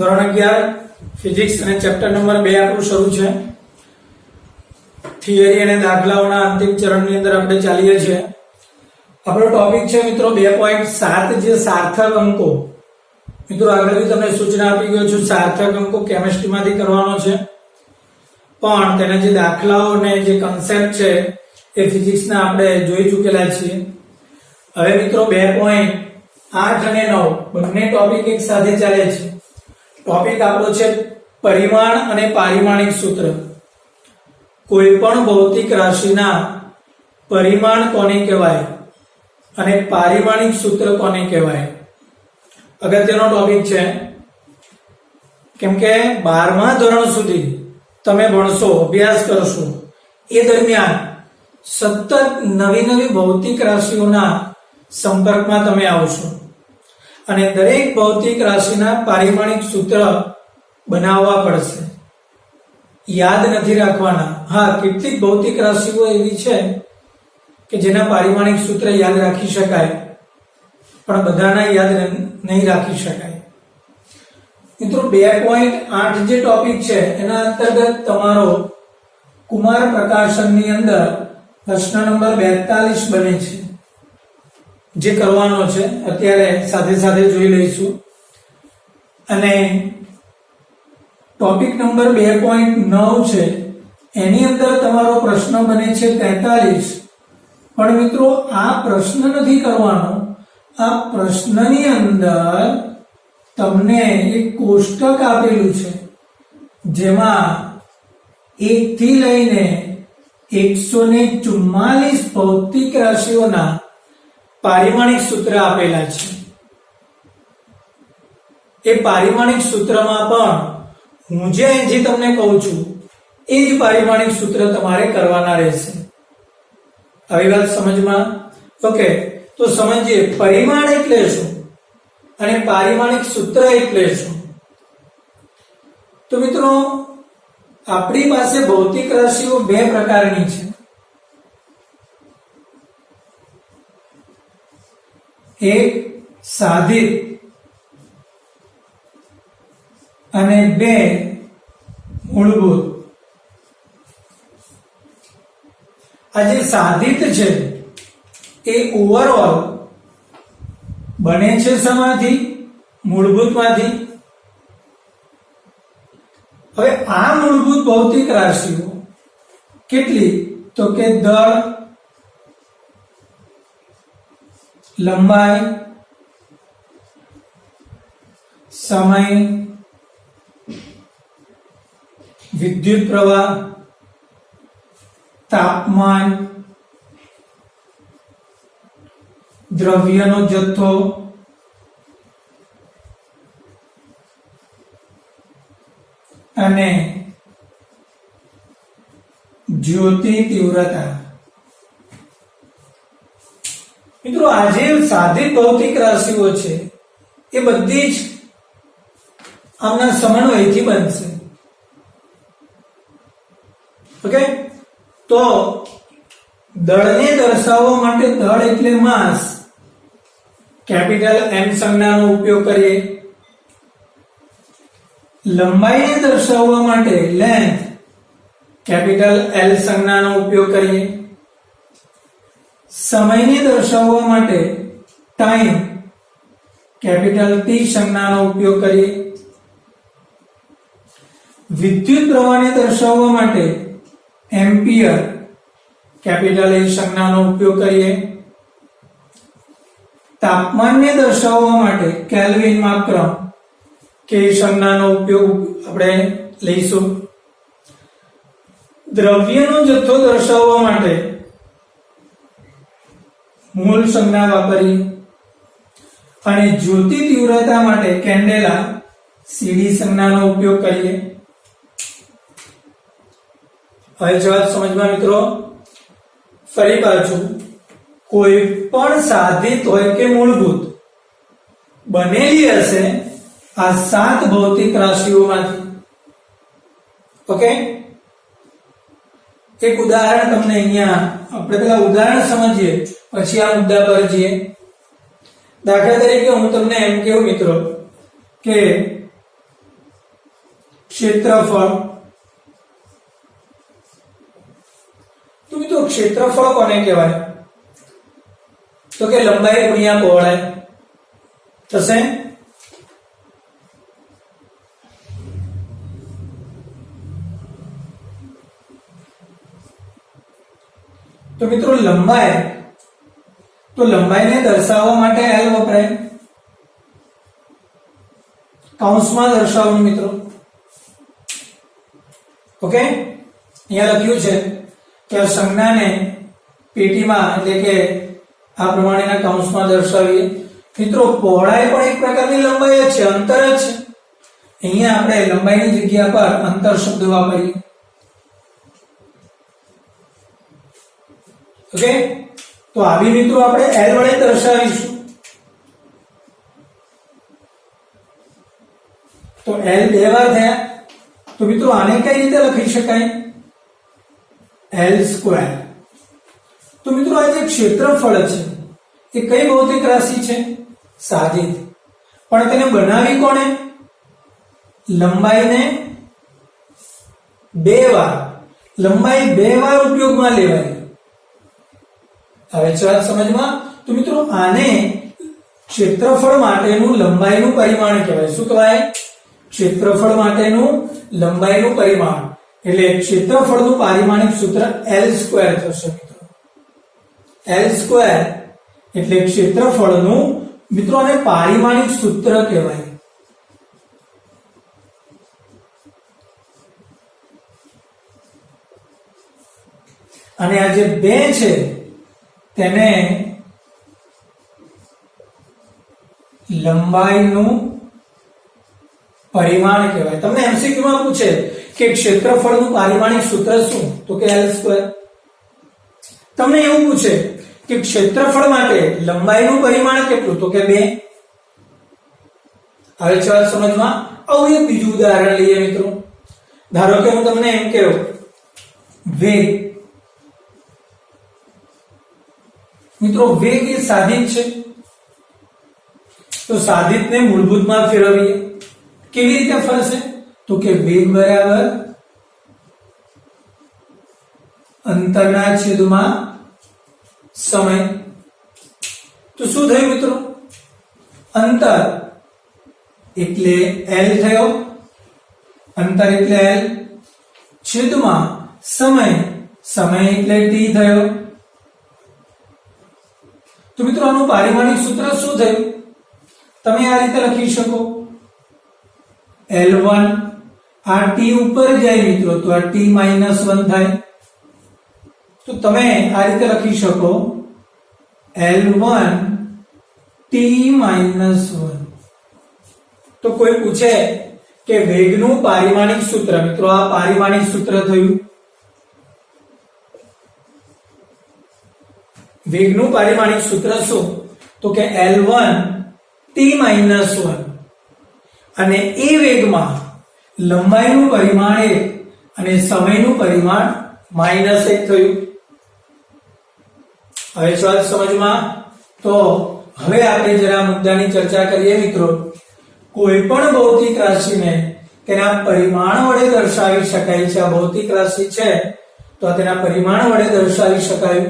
ધોરણ 11 ફિઝિક્સ અને chapter number 2 આપણું શરૂ છે। થિયરી અને દાખલાઓના અંતિમ ચરણની અંદર આપણે ચાલીએ છીએ। આપણો ટોપિક છે મિત્રો 2.7 જે સાર્થક અંકો। મિત્રો આગળ બી તમને સૂચના આપી ગયો છું, સાર્થક અંકો કેમિસ્ટ્રીમાંથી કરવાનો છે, પણ તેના જે દાખલાઓ અને જે કન્સેપ્ટ છે એ ફિઝિક્સના આપણે જોઈ ચૂકેલા છીએ। હવે મિત્રો 2.8 અને 9 બંને ટોપિક એક સાથે ચાલે છે। ટોપિક આપણો છે પરિમાણ અને પારિમાણિક સૂત્ર। કોઈ પણ ભૌતિક રાશિના પરિમાણ કોને કહેવાય અને પારિમાણિક સૂત્ર કોને કહેવાય, અગત્યનો ટોપિક છે, કેમ કે 12મા ધોરણ સુધી તમે ભણશો, અભ્યાસ કરશો, એ દરમિયાન સતત નવી ભૌતિક રાશિઓના સંપર્કમાં તમે આવશો અને દરેક ભૌતિક રાશિના પારિમાણિક સૂત્ર બનાવવા પડશે, યાદ નથી રાખવાના। હા, કેટલીક ભૌતિક રાશિઓ એવી છે કે જેના પારિમાણિક સૂત્ર યાદ રાખી શકાય, પણ બધાના યાદ નહીં રાખી શકાય। મિત્રો 2.8 જે ટોપિક છે એના અંતર્ગત તમારો કુમાર પ્રકાશનની અંદર પ્રશ્ન નંબર 42 બને છે, જે કરવાનો છે અત્યારે સાથે સાથે જોઈ લઈશું। અને ટોપિક નંબર 2.9 છે એની અંદર તમારો પ્રશ્ન બને છે 43, પણ મિત્રો આ પ્રશ્ન નથી કરવાનો, આ પ્રશ્નની અંદર તમને એક કોષ્ટક આપેલું છે જેમાં 1 થી લઈને 144 ભૌતિક રાશિઓના પારિમાણિક સૂત્ર આપેલા છે। એ પારિમાણિક સૂત્રમાં પણ હું જે અહીંથી તમને કહું છું એ જ પારિમાણિક સૂત્ર તમારે કરવાના રહેશે। આવી વાત સમજમાં? ઓકે, તો સમજીએ પરિમાણ એટલે શું અને પારિમાણિક સૂત્ર એટલે શું। તો મિત્રો આપણી પાસે ભૌતિક રાશિઓ બે પ્રકારની છે, એક સાધિત અને બે મૂળભૂત। આ જે સાધિત છે એ ઓવરઓલ બને છે શેમાંથી? મૂળભૂતમાંથી। હવે આ મૂળભૂત ભૌતિક રાશિઓ કેટલી? તો કે દળ, લંબાઈ, સમય, વિદ્યુત પ્રવાહ, તાપમાન, દ્રવ્યનો જથ્થો, અને જ્યોતિ તીવ્રતા। મિત્રો આ જે સાધિત ભૌતિક રાશિઓ છે એ બધી જ આમના સમન્વયથી બનશે। ઓકે, તો દળને દર્શાવવા માટે દળ એટલે માસ, કેપિટલ M સંજ્ઞાનો ઉપયોગ કરીએ। લંબાઈને દર્શાવવા માટે લેન્થ, કેપિટલ L સંજ્ઞાનો ઉપયોગ કરીએ। સમયને દર્શાવવા માટે ટાઈમ, કેપિટલ T સંજ્ઞાનો ઉપયોગ કરીએ। વિદ્યુત પ્રવાહને દર્શાવવા માટે એમ્પિયર, કેપિટલ A સંજ્ઞાનો ઉપયોગ કરીએ। તાપમાનને દર્શાવવા માટે કેલ્વિન માપક્રમ, K સંજ્ઞાનો ઉપયોગ આપણે લઈશું। દ્રવ્યનો જથ્થો દર્શાવવા માટે મોલ સંજ્ઞા વાપરીએ અને જ્યોતિ તીવ્રતા માટે કેન્ડેલા, CD સંજ્ઞાનો ઉપયોગ કરીએ। હવે જવાબ સમજમાં મિત્રો? ફરી પાછું, કોઈ પણ સાધિત હોય કે મૂળભૂત બનેલી હશે આ 7 ભૌતિક રાશિઓમાંથી। ઓકે, એક ઉદાહરણ તમને અહીંયા આપણે પેલા ઉદાહરણ સમજીએ પછી આ મુદ્દા પર જઈએ। દાખલા તરીકે હું તમને એમ કહું મિત્રો કે क्षेत्रफळ। तो मित्रों क्षेत्रफळ कोने कहेवाय? तो के लंबाई गुणिया पહોળાઈ થશે। तो मित्रों लंबाई, तो लंबाई ने दर्शाववा माटे एल वपराय, कौंसमां दर्शावવાનું मित्रों। ओके, અહીંયા લખ્યું છે કે આ સંજ્ઞાને પેટીમાં એટલે કે આ પ્રમાણેના કૌંસમાં દર્શાવીએ। મિત્રો પહોળાઈ પણ એક પ્રકારની લંબાઈ જ છે, અંતર જ છે। અહીંયા આપણે લંબાઈની જગ્યા પર અંતર શબ્દ વાપરીએ। ओके, तो આવી મિત્રો આપણે l વડે દર્શાવીશું। तो l બે વાર થયા, तो મિત્રો આને કઈ રીતે લખી શકાય? l square. तो મિત્રો આ જે ક્ષેત્રફળ છે એ કઈ ભૌતિક રાશિ છે? સાદિત। પણ તેને બનાવી કોણે? લંબાઈને બે વાર, લંબાઈ બે વાર ઉપયોગમાં લેવાય। હવે છે વાત સમજમાં? તો મિત્રો આને ક્ષેત્રફળ માટેનું લંબાઈનું પરિમાણ કહેવાય। શું કહેવાય? ક્ષેત્રફળ માટેનું લંબાઈનું પરિમાણ, એટલે ક્ષેત્રફળનું પારિમાણિક સૂત્ર l સ્ક્વેર થશે મિત્રો। l સ્ક્વેર એટલે ક્ષેત્રફળનું મિત્રો આને પારિમાણિક સૂત્ર કહેવાય। અને આ જે બે છે તેને લંબાઈનું પરિમાણ કહેવાય। તમને એમસીક્યુ માં પૂછે કે ક્ષેત્રફળનું પારિમાણિક સૂત્ર શું? તો કે l સ્ક્વેર। તમને એવું પૂછે કે ક્ષેત્રફળ માટે લંબાઈનું પરિમાણ કેટલું? તો કે 2। હવે છે વાત સમજમાં? આવું એક બીજું ઉદાહરણ લઈએ મિત્રો। ધારો કે હું તમને એમ કહું વેગ, મિત્રો વેગ એ સાદિત છે, તો સાદિતને મૂળભૂતમાં ફેરવીએ। કેવી રીતે ફરશે? તો કે વેગ બરાબર અંતરના છેદમાં સમય। તો શું થયું મિત્રો? અંતર એટલે l થયો, અંતર એટલે l, છેદમાં સમય, સમય એટલે t થયો। તો મિત્રો આનું પારિમાણિક સૂત્ર શું થયું? તમે આ રીતે લખી શકો L1, આ t ઉપર જાય મિત્રો તો આ t - 1 થાય। તો તમે આ રીતે લખી શકો L1 t - 1। તો કોઈ પૂછે કે વેગનું પારિમાણિક સૂત્ર, મિત્રો આ પારિમાણિક સૂત્ર થયું। વેગનું પારિમાણિક સૂત્ર શું? તો કે L1 t - 1 અને એ વેગમાં લંબાઈનું પરિમાણ 1 અને સમયનું પરિમાણ -1 થયું। હવે વાત સમજમાં? તો હવે આપણે જરા મુદ્દાની ચર્ચા કરીએ મિત્રો। કોઈ પણ ભૌતિક રાશિને તેના પરિમાણ વડે દર્શાવી શકાય છે। આ ભૌતિક રાશિ છે તો તેના પરિમાણ વડે દર્શાવી શકાય।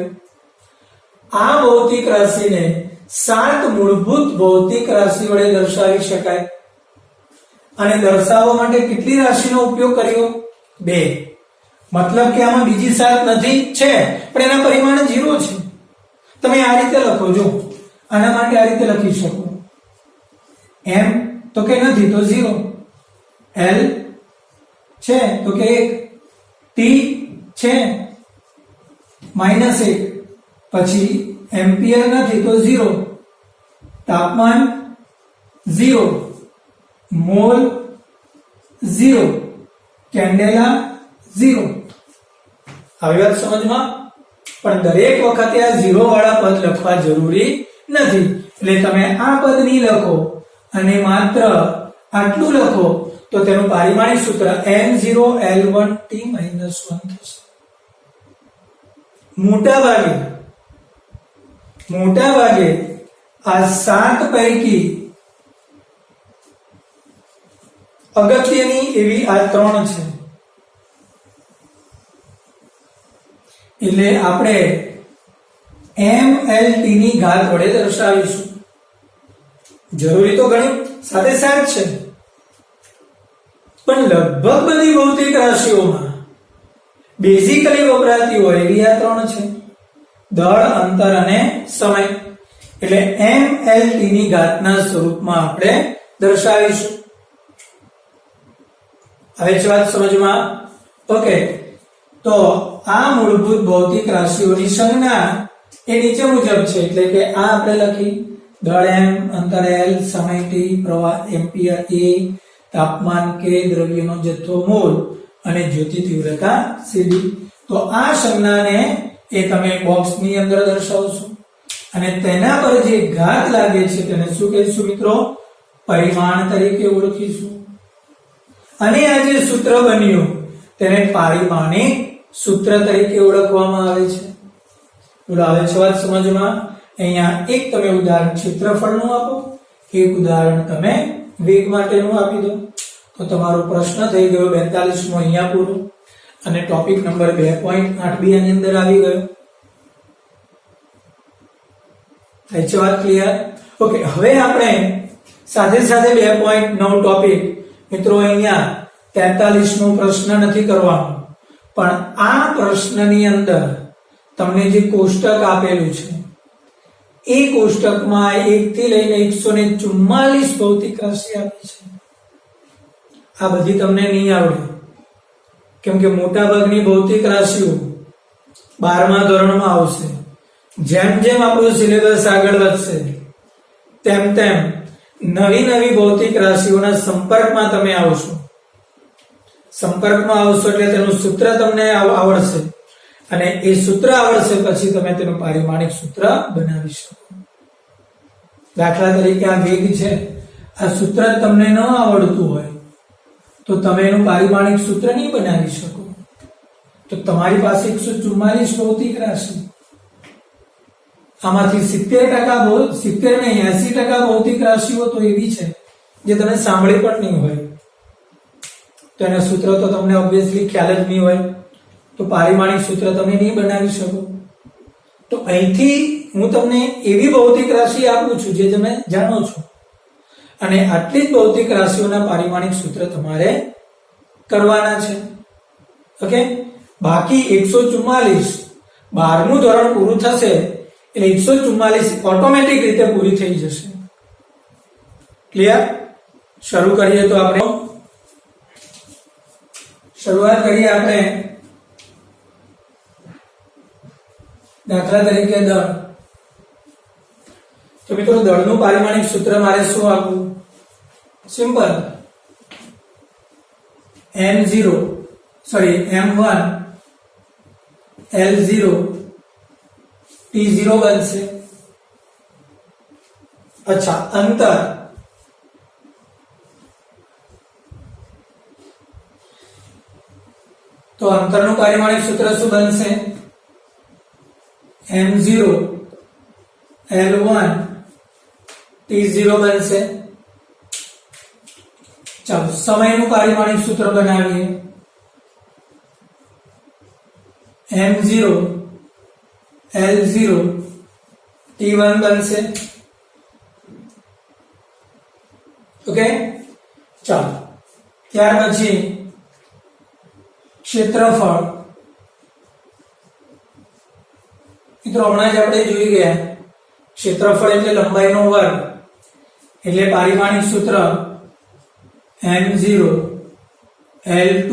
આ ભૌતિક રાશિને 7 મૂળભૂત ભૌતિક રાશિ વડે દર્શાવી શકાય। અને દર્શાવવા માટે કેટલી રાશિનો ઉપયોગ કર્યો? 2। મતલબ કે આમાં બીજી 7 નથી, છે પણ એના પરિમાણ 0 છે। તમે આ રીતે લખો, જો આના માટે આ રીતે લખી શકો m તો કે નથી તો 0, l છે તો કે 1, t છે -1, પછી એમ્પિયર નથી તો 0, તાપમાન 0, મોલ 0, કેન્ડેલા 0। હવે વાત સમજમાં? પણ દરેક વખતે આ 0 વાળા પદ લખવા જરૂરી નથી, એટલે તમે આ પદ નહીં લખો અને માત્ર આટલું લખો તો તેનું પારિમાણિક સૂત્ર m0l1 t - 1 થશે। મોટા ભાગે આ 7 પૈકી અગત્યની એવી આ 3 છે, એટલે આપણે mlt ની ઘાત વડે દર્શાવીશું. જરૂરી તો ગણિત સાથે સાથ છે, પણ લગભગ બધી ભૌતિક રાશિઓમાં બેઝિકલી વપરાતી હોય એવી આ 3 છે: દળ, અંતર અને સમય. એટલે mlt ની ઘાતના સ્વરૂપમાં આપણે દર્શાવીશું. હવે છે વાત સમજમાં? ઓકે, તો આ મૂળભૂત ભૌતિક રાશિઓની સંજ્ઞા એ નીચે મુજબ છે. એટલે કે આ આપણે લખી: દળ m, અંતર l, સમય t, પ્રવાહ એમ્પિયર a, તાપમાન k, દ્રવ્યનો જથ્થો મોલ અને જ્યોતિ તીવ્રતા cd. તો આ સંજ્ઞાને એ તમે બોક્સની અંદર દર્શાવશો અને તેના પર જે ઘાત લાગે છે તેને શું કહીશું મિત્રો? પરિમાણ તરીકે ઓળખીશું. અને આ જે સૂત્ર બન્યું તેને પારિમાણિક સૂત્ર તરીકે ઓળખવામાં આવે છે. બોલો, આવે છે વાત સમજમાં? અહીંયા એક તમે ઉદાહરણ ક્ષેત્રફળનું આપો, એક ઉદાહરણ તમે વેગ માટેનું આપી દો, તો તમારો પ્રશ્ન થઈ ગયો 42મો અહીંયા પૂરો, અને ટોપિક નંબર 2.8b આની અંદર આવી ગયો. થઈ છે વાત ક્લિયર? ઓકે, હવે આપણે સાથે સાથે 2.9 ટોપિક મિત્રો અહીંયા 43મો પ્રશ્ન નથી કરવાનો, પણ આ પ્રશ્નની અંદર તમને જે કોષ્ટક આપેલું છે એ કોષ્ટકમાં 1 થી લઈને 144 ભૌતિક રાશિ આપી છે. આ બધી તમને નહીં આવડે, કેમ કે મોટા ભાગની ભૌતિક રાશિઓ 12મા ધોરણમાં આવશે. જેમ જેમ આપણું સિલેબસ આગળ વધશે તેમ તેમ નવી નવી ભૌતિક રાશિઓના સંપર્કમાં તમે આવશો. સંપર્કમાં આવશો એટલે તેનું સૂત્ર તમને આવડશે, અને એ સૂત્ર આવડશે પછી તમે તેનું પારિમાણિક સૂત્ર બનાવી શકો. દાખલા તરીકે આ વેગ છે, આ સૂત્ર તમને ન આવડતું હોય તો તમે એનું પારિમાણિક સૂત્ર નહીં બનાવી શકો. તો તમારી પાસે 144 ભૌતિક રાશિ, આમાંથી 70% નહીં 80% ભૌતિક રાશિઓ તો એવી છે જે તમે સાંભળી પણ નહીં હોય, તો એના સૂત્ર તો તમને ઓબ્વિયસલી ખ્યાલ જ નહીં હોય, તો પારિમાણિક સૂત્ર તમે નહીં બનાવી શકો. તો અહીંથી હું તમને એવી ભૌતિક રાશિ આપું છું જે તમે જાણો છો, અને આટલી જ ભૌતિક રાશિઓના પારિમાણિક સૂત્ર તમારે કરવાના છે. ઓકે, બાકી 144 12મું ધોરણ પૂરું થશે એટલે 144 ઓટોમેટિક રીતે પૂરી થઈ જશે. ક્લિયર? શરૂ કરીએ તો આપણે શરૂઆત કરીએ આપણે દાખલા તરીકે દળ. તો મિત્રો દળનું પારિમાણિક સૂત્ર મારે શું આપવું? સિમ્પલ, m1 L0 T0 બનશે. અચ્છા, અંતર તો અંતરનું પારિમાણિક સૂત્ર શું બનશે? m0 L1 T0 બનશે. ચાલો સમયનું પારિમાણિક સૂત્ર બનાવીએ. m0 L0 T1 બનશે. ઓકે, ચાલો ત્યાર પછી ક્ષેત્રફળ. મિત્રો હમણાં જ આપણે જોઈ ગયા, ક્ષેત્રફળ એટલે લંબાઈનો વર્ગ, એટલે પારિમાણિક સૂત્ર m0 L2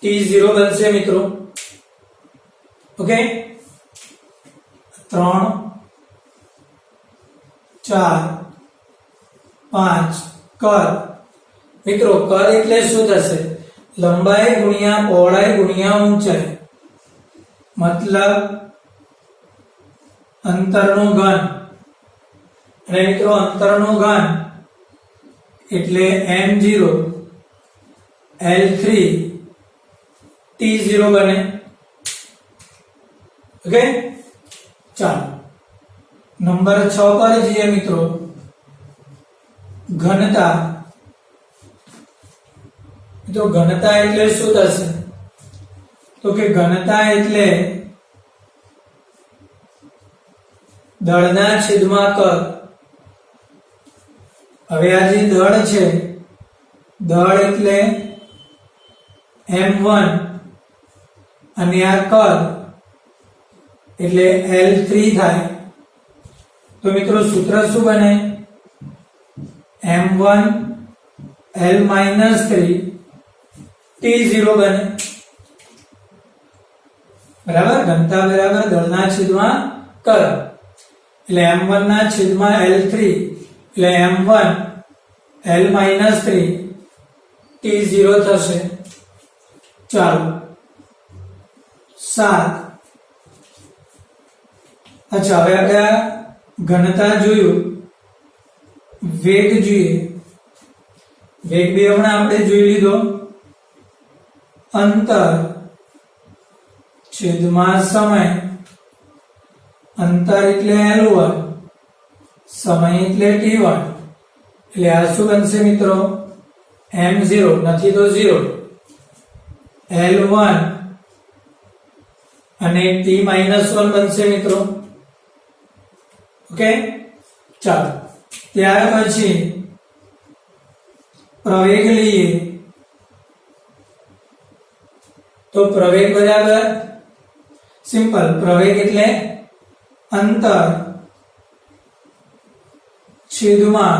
T0 બનશે મિત્રો. ઓકે, 3 4 5 કદ. મિત્રો કદ એટલે શું થશે? લંબાઈ ગુણ્યા પહોળાઈ ગુણ્યા ઊંચાઈ, મતલબ અંતરનો ઘન. અને મિત્રો અંતરનો ઘન એટલે m0 L3 T0 બને. ઓકે, ચાલો નંબર 6 પર જઈએ મિત્રો. ઘનતા મિત્રો ઘનતા એટલે શું થશે? તો કે ઘનતા એટલે દળના છેદમાં કદ. હવે આ જે દળ છે, દળ એટલે m1 અને આ કદ એટલે L3 થાય. તો મિત્રો સૂત્ર શું બને? m1 L-3 T0 બને. બરાબર? ઘનતા બરાબર દળના છેદમાં કદ એટલે m1 ના છેદમાં L3 એટલે m1 L-3 T0 થશે. ચાલો 7. અચ્છા, હવે આપણે ઘનતા જોયું, વેગ જોઈએ. વેગ બી હમણાં આપણે જોઈ લીધો. અંતર છેદમાં સમય. અંતર એટલે L1, સમય એટલે T1. એટલે આ શું બનશે મિત્રો? m0 નથી તો 0, L1 અને T-1 બનશે મિત્રો. ઓકે, ચાલો ત્યાર પછી પ્રવેગ લઈએ. તો પ્રવેગ બરાબર સિમ્પલ, પ્રવેગ એટલે અંતર છેદમાં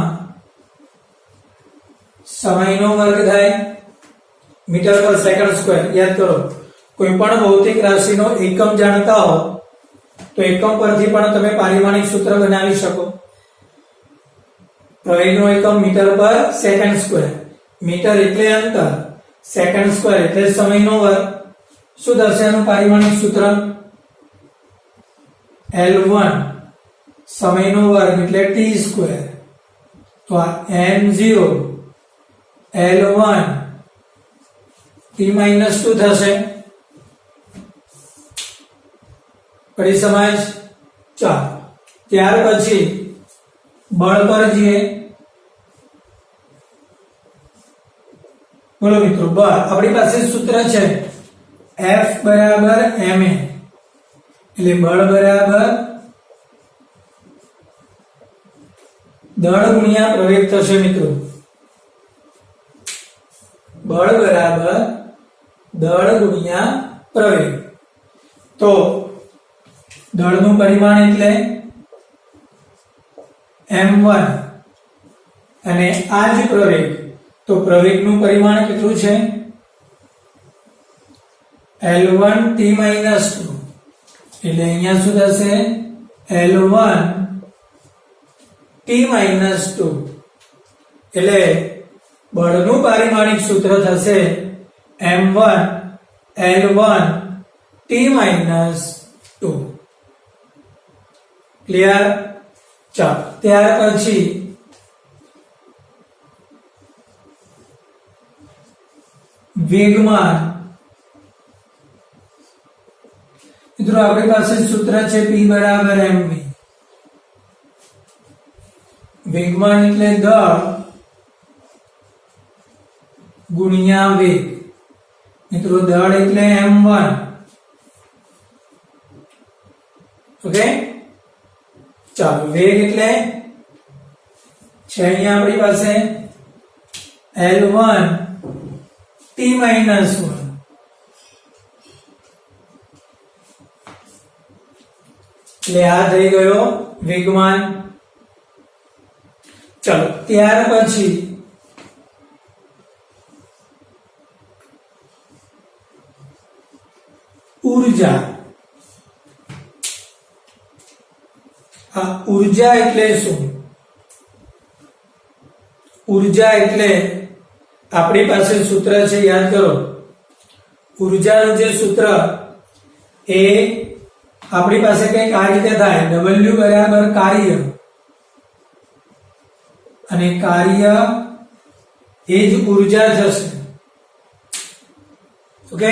સમયનો વર્ગ થાય મીટર પર સેકન્ડ સ્ક્વેર. યાદ કરો, કોઈ પણ ભૌતિક રાશિનો એકમ જાણતા હો તો એકમ પરથી પણ તમે પારિમાણિક સૂત્ર બનાવી શકો. પ્રવેગનો એકમ મીટર પર સેકન્ડ સ્ક્વેર. મીટર એટલે અંતર, સેકન્ડ સ્ક્વેર એટલે સમયનો વર્ગ. શું થશે આનું પારિમાણિક સૂત્ર? L1 સમયનો વર્ગ એટલે t સ્ક્વેર. તો આ m0 L1 T-2 થશે. પડી સમજ? ચાલો ત્યાર પછી બળ પર જઈએ. બોલો મિત્રો, બળ આપણી પાસે સૂત્ર છે F બરાબર ma. એટલે બળ બરાબર દળ ગુણ્યા પ્રવેગ થશે મિત્રો. બળ બરાબર દળ ગુણ્યા પ્રવેગ. તો દળનું પરિમાણ એટલે m1 અને આ જ પ્રવેગ. તો પ્રવેગનું પરિમાણ કેટલું છે? L1 T-2. એટલે અહીંયા શું થશે? L1 T-2. એટલે બળનું પારિમાણિક સૂત્ર થશે m1 L1 T-2. ક્લિયર? ચાલો ત્યાર પછી વેગમાન. મિત્રો આપણી પાસે સૂત્ર છે P બરાબર mv. વેગમાન એટલે દળ ગુણ્યા વેગ. મિત્રો દળ એટલે m1. ઓકે, ચાલો વેગ એટલે છે અહીંયા આપણી પાસે L1 T-1. એટલે આ થઈ ગયો વેગમાન. ચલો ત્યાર પછી ઊર્જા. આ ઊર્જા એટલે શું? ઊર્જા એટલે આપણી પાસે સૂત્ર છે, યાદ કરો. ઊર્જાનું જે સૂત્ર એ આપણી પાસે કંઈક આ રીતે થાય, W બરાબર કાર્ય અને કાર્ય એ જ ઊર્જા થશે. ઓકે,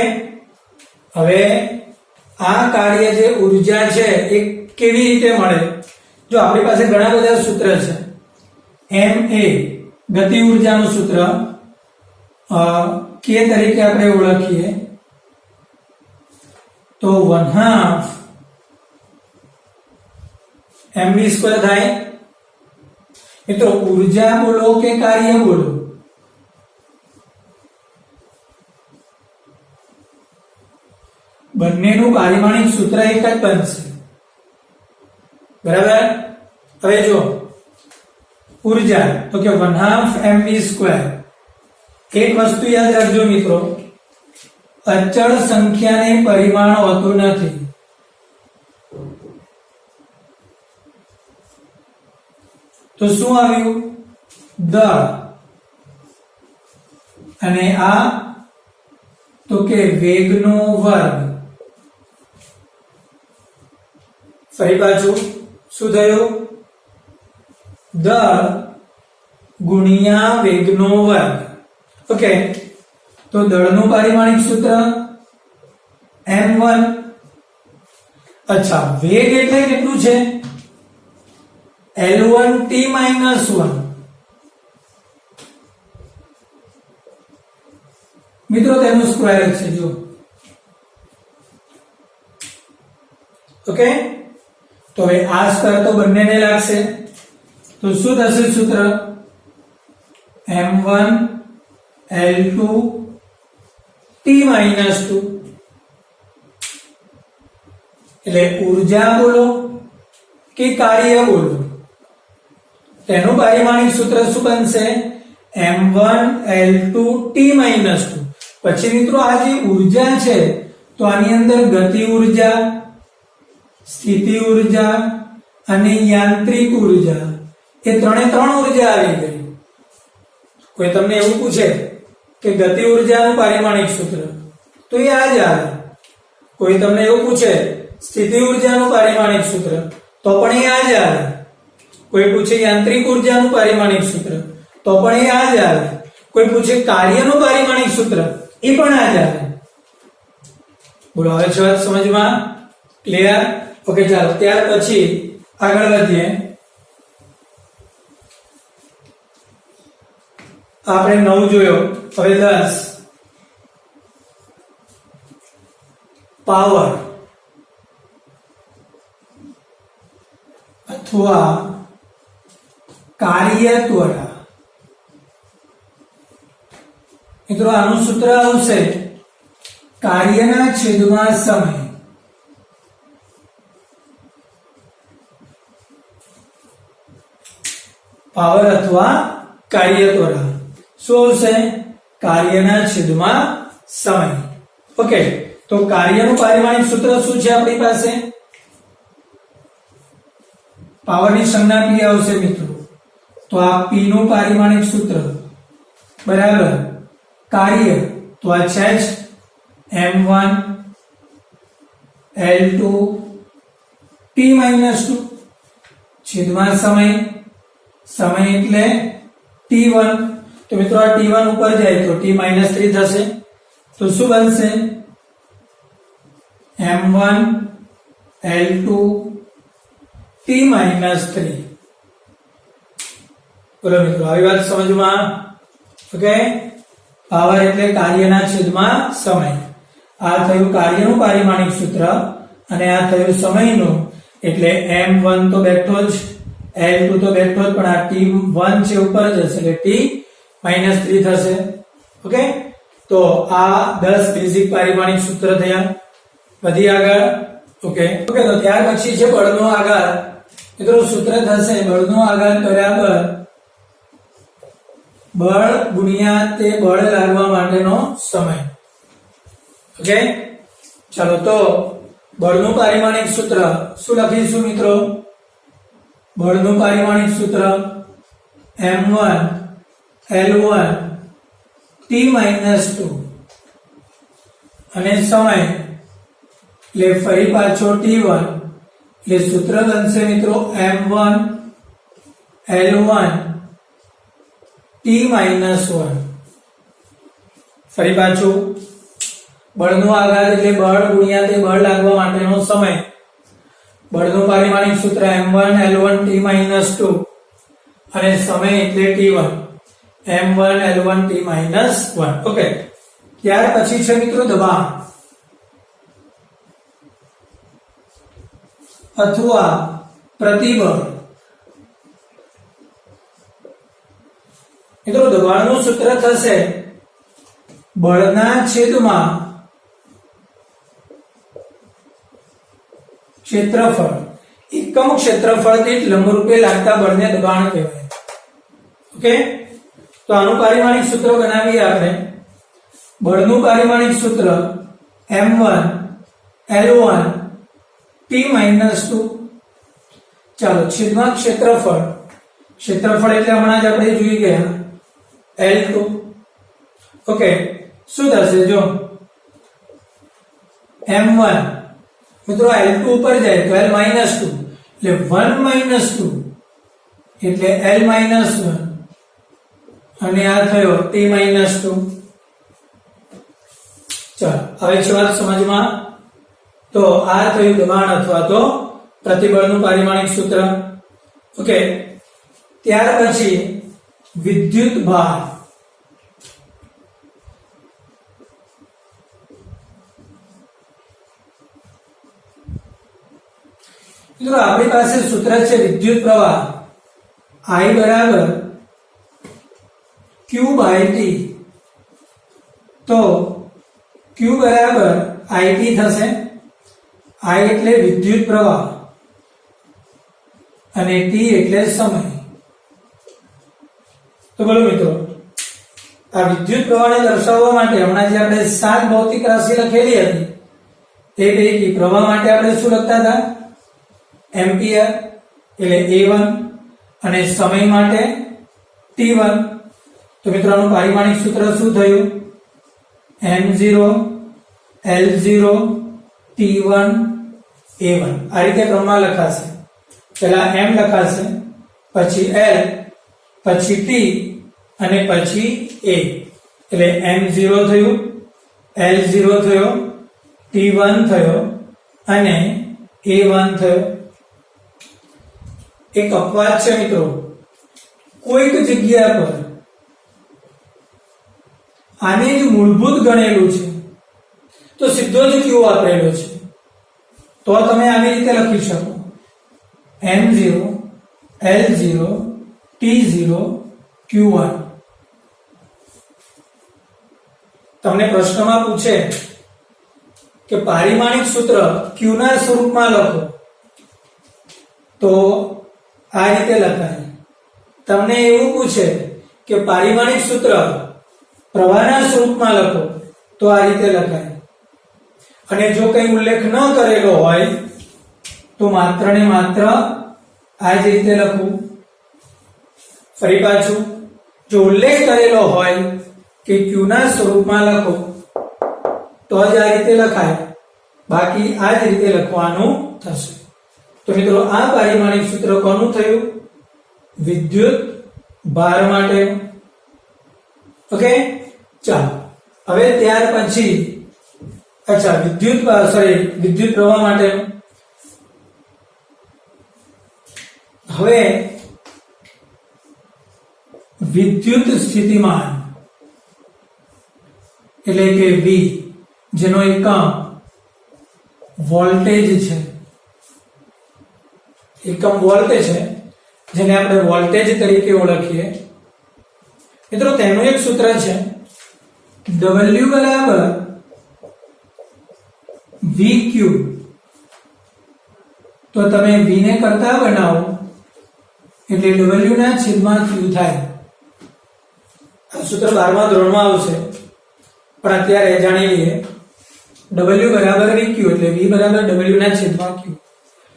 હવે આ કાર્ય જે ઊર્જા છે એ કેવી રીતે મળે? જો આપણી પાસે ઘણા બધા સૂત્ર છે. ma ગતિ ઊર્જાનું સૂત્ર, કે તરીકે આપણે ઓળખીએ તો 1/2 mv² થાય। મિત્રો ઊર્જા બોલો કે કાર્ય બોલો? બંનેનું પારિમાણિક સૂત્ર એક જ બનશે, બરાબર। હવે જો ઊર્જા તો કે 1/2 mv²। એક વસ્તુ યાદ રાખજો મિત્રો, અચળ સંખ્યાને પરિમાણ હોતું નથી। તો શું આવ્યું? દળ। અને આ તો કે વેગનો વર્ગ। ફરી પાછું શું થયું? દળ ગુણ્યા વેગનો વર્ગ। ઓકે, તો દળનું પારિમાણિક સૂત્ર m1। અચ્છા, વેગ એટલે કેટલું છે? L1t - 1। મિત્રો તેનું સ્ક્વેર છે જો। ઓકે, તો હવે આ સ્ક્વેર તો બંનેને લાગશે, તો શું થશે સૂત્ર? m1 L2 t - 2। એટલે ઊર્જા બોલો કે કાર્ય બોલો, તેનું પારિમાણિક સૂત્ર શું બનશે? m1 L2 t - 2। પછી મિત્રો આ જે ઊર્જા છે તો આની અંદર ગતિ ઊર્જા, સ્થિતિ ઊર્જા અને યાંત્રિક ઊર્જા, એ ત્રણ ઊર્જા આવી ગઈ। કોઈ તમને એવું પૂછે કે ગતિ ઊર્જાનું પારિમાણિક સૂત્ર, તો એ આ જ આવે। કોઈ તમને એવું પૂછે સ્થિતિ ઊર્જાનું પારિમાણિક સૂત્ર, તો પણ એ આ જ આવે। કોઈ પૂછે યાંત્રિક ઊર્જાનું પારિમાણિક સૂત્ર, તો પણ એ આ જ આવે। કોઈ પૂછે કાર્યનું પારિમાણિક સૂત્ર, એ પણ આ જ આવે। બોલો, હવે છે વાત સમજમાં? ક્લિયર? ઓકે, ચાલો ત્યાર પછી આગળ વધીએ। આપણે 9 જોયો, હવે 10। પાવર અથવા કાર્ય ત્વરા। મિત્રો આનું સૂત્ર આવશે કાર્યના છેદમાં સમય। પાવર અથવા કાર્ય ત્વરા શું આવશે? કાર્યના છેદમાં સમય। ઓકે, તો કાર્યનું પારિમાણિક સૂત્ર શું છે આપણી પાસે? પાવરની સંજ્ઞા p આવશે મિત્રો, તો આ p નું પારિમાણિક સૂત્ર બરાબર કાર્ય તો આ છે જ m1 L2 t - 2 છેદમાં સમય। સમય એટલે t1। તો મિત્રો આ t1 ઉપર જાય તો t - 3 થશે, તો શું બનશે? m1 L2 t - 3। બોલો મિત્રો, આવી વાત સમજમાં? ઓકે, પાવર એટલે કાર્યના છેદમાં સમય। આ થયું કાર્યનું પારિમાણિક સૂત્ર અને આ થયું સમયનું, એટલે m1 તો બેઠો જ, L2 તો બેઠો જ, પણ આ t1 છે ઉપર જશે એટલે t - 3 થશે। ઓકે, તો આ 10 બેઝિક પારિમાણિક સૂત્ર થયા। વધી આગળ। ઓકે, તો ત્યાર પછી છે બળનો આઘાત। મિત્રો સૂત્ર થશે બળનો આઘાત બરાબર બળ ગુણ્યા તે બળ લાગવા માટેનો સમય। ઓકે, ચાલો તો બળનું પારિમાણિક સૂત્ર શું લખીશું મિત્રો? બળનું પારિમાણિક સૂત્ર m1 L1 t - 2 અને સમય એટલે ફરી પાછો t1, એટલે સૂત્ર બનશે મિત્રો m1 L1 t - 1। ફરી પાછું બળનો આઘાત એટલે બળ ગુણ્યા તે બળ લાગવા માટેનો સમય। બળનું પારિમાણિક સૂત્ર m1 L1 t - 2 અને સમય એટલે t1 m1 L1 t - 1। Okay, ત્યાર પછી છે મિત્રો દબાણ અથવા પ્રતિબળ। મિત્રો દબાણનું સૂત્ર થશે બળના છેદમાં ક્ષેત્રફળ। એકમ ક્ષેત્રફળ દીઠ લંબરૂપે લાગતા બળને દબાણ કહેવાય। ઓકે, તો આનું પારિમાણિક સૂત્ર બનાવીએ આપણે। બળનું પારિમાણિક સૂત્ર m1 L1 T-2। ચાલો છેદમાં ક્ષેત્રફળ, ક્ષેત્રફળ એટલે હમણાં જ આપણે જોઈ ગયા L2। ઓકે, શું થશે જો m1 મિત્રો L2 ઉપર જાય તો L-2 એટલે 1 - 2 એટલે L-1 અને આ થયો T-2। ચાલો હવે છે વાત સમજમાં। તો આ થયું દબાણ અથવા તો પ્રતિબળનું પારિમાણિક સૂત્ર। ઓકે, ત્યાર પછી વિદ્યુત ભાર। મિત્રો આપણી પાસે સૂત્ર છે વિદ્યુત પ્રવાહ I બરાબર Q/T। તો Q બરાબર IT થશે। I એટલે વિદ્યુત પ્રવાહ અને T એટલે સમય। તો બોલો મિત્રો, આ વિદ્યુત પ્રવાહને દર્શાવવા માટે હમણાં જે આપણે 7 ભૌતિક રાશિ લખેલી હતી તે પૈકી પ્રવાહ માટે આપણે શું લખતા હતા? એમ્પિયર એટલે A1 અને સમય માટે T1। તો મિત્રો આનું પારિમાણિક સૂત્ર શું થયું? m0 L0 T1 A1। આ રીતે ક્રમમાં લખાશે। પહેલા m લખાશે, પછી L, પછી T અને પછી A। એટલે m0 થયું, L0 થયો, T1 થયો અને A1 થયો। એક અપવાદ છે મિત્રો, કોઈક જગ્યા પર આને જ મૂળભૂત ગણેલું છે તો સીધો જ Q વાપરેલો છે, તો તમે આવી રીતે લખી શકો m0 L0 T0 Q1। તમને પ્રશ્નમાં પૂછે કે પારિમાણિક સૂત્ર Q ના સ્વરૂપમાં લખો તો આ રીતે લખાય। તમને એવું પૂછે કે પારિમાણિક સૂત્ર પ્રવાહના સ્વરૂપમાં લખો તો આ રીતે લખાય। અને જો કંઈ ઉલ્લેખ ન કરેલો હોય તો માત્ર ને માત્ર આ જ રીતે લખવું। ફરી પાછું, જો ઉલ્લેખ કરેલો હોય કે Q ના સ્વરૂપમાં લખો તો જ આ રીતે લખાય, બાકી આ જ રીતે લખવાનું થશે। તો મિત્રો આ પારિમાણિક સૂત્ર કોનું થયું? વિદ્યુત ભાર માટે। ઓકે, ચાલો હવે ત્યાર પછી વિદ્યુત પ્રવાહ માટે। હવે વિદ્યુત સ્થિતિમાન એટલે કે V, જેનો એકમ વોલ્ટેજ છે, એકમ વોલ્ટ છે જેને આપણે વોલ્ટેજ તરીકે ઓળખીએ। મિત્રો તેનું એક સૂત્ર છે W બરાબર VQ। તો તમે V ને કરતા બનાવો એટલે W ના છેદમાં Q થાય। આ સૂત્ર 12મા ધોરણમાં આવશે, પણ અત્યારે જાણી લઈએ। W બરાબર VQ એટલે V બરાબર W ના છેદમાં Q।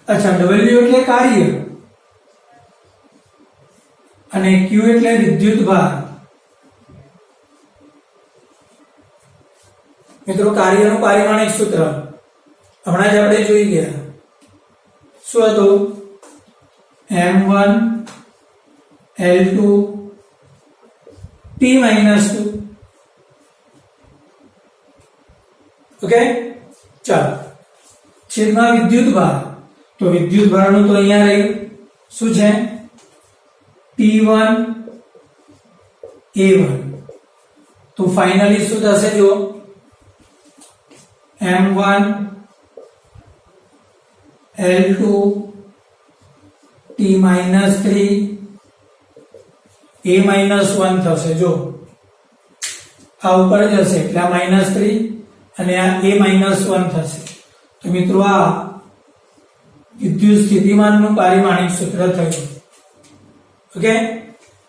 अच्छा, W એટલે કાર્ય અને Q એટલે વિદ્યુત ભાર। મિત્રો કાર્યનું પારિમાણિક સૂત્ર હમણાં જ આપણે જોઈ ગયા। શું હતું? m1 L2 T-2। ઓકે, ચાલો છેદમાં વિદ્યુત ભાર। તો વિદ્યુત ભારનું તો અહીંયા રહ્યું શું છે? T1 A1। તો ફાઇનલી શું થશે જો m1 L2 t-3 a-1 થશે જો આ ઉપર જશે એટલે આ -3 અને આ a-1 થશે તો મિત્રો આ વિદ્યુત સ્થિતિમાનનું પારિમાણિક સૂત્ર થયું ઓકે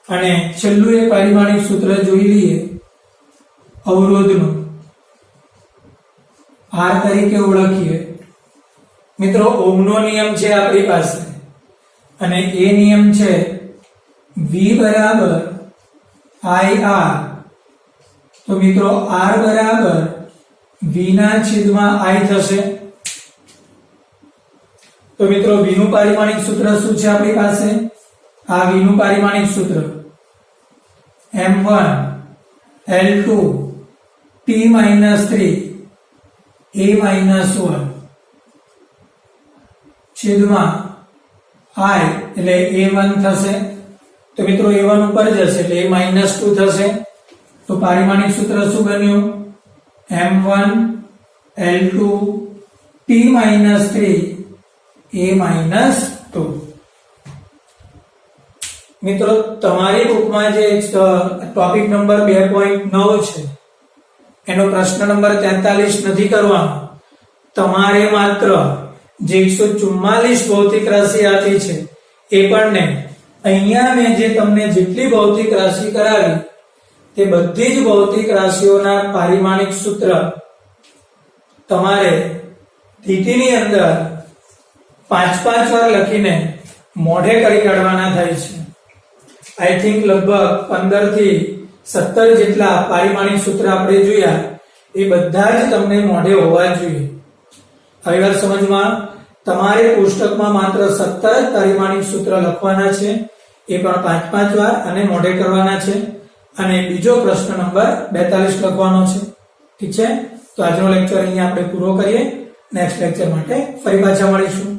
અને છેલ્લું એક પારિમાણિક સૂત્ર જોઈ લઈએ અવરોધનું R તરીકે ઓળખીએ મિત્રો ઓહમનો નિયમ છે આપણી પાસે અને એ નિયમ છે V બરાબર IR તો મિત્રો R બરાબર V ના છેદમાં I થશે તો મિત્રો V નું પારિમાણિક સૂત્ર શું છે આપણી પાસે આ V નું પારિમાણિક સૂત્ર m1 L2 t-3 a-1 છેદમાં I એટલે a1 થશે તો મિત્રો a1 ઉપર જશે એટલે a-2 થશે તો પારિમાણિક સૂત્ર શું બન્યું m1 L2 t-3 a-2 મિત્રો તમારી બુકમાં જે ટોપિક નંબર 2.9 છે એનો પ્રશ્ન નંબર 43 નથી કરવાનો તમારે માત્ર જે 144 ભૌતિક રાશિ આપી છે એ પણ નહીં અહીંયા મેં જે તમને જેટલી ભૌતિક રાશિ કરાવી તે બધી જ ભૌતિક રાશિઓના પારિમાણિક સૂત્ર તમારે DT ની અંદર 5-5 વાર લખીને મોઢે કરી કાઢવાના થાય છે આઈ થિંક લગભગ 15 થી 17 જેટલા પારિમાણિક સૂત્ર આપણે જોયા એ બધા જ તમને મોઢે હોવા જોઈએ હવે વાત સમજમાં તમારે કોષ્ટકમાં માત્ર 17 જ પારિમાણિક સૂત્ર લખવાના છે એ પણ 5-5 વાર અને મોઢે કરવાના છે અને બીજો પ્રશ્ન નંબર 42 લખવાનો છે ઠીક છે તો આજનો લેક્ચર અહીંયા આપણે પૂરો કરીએ નેક્સ્ટ લેક્ચર માટે ફરી પાછા મળીશું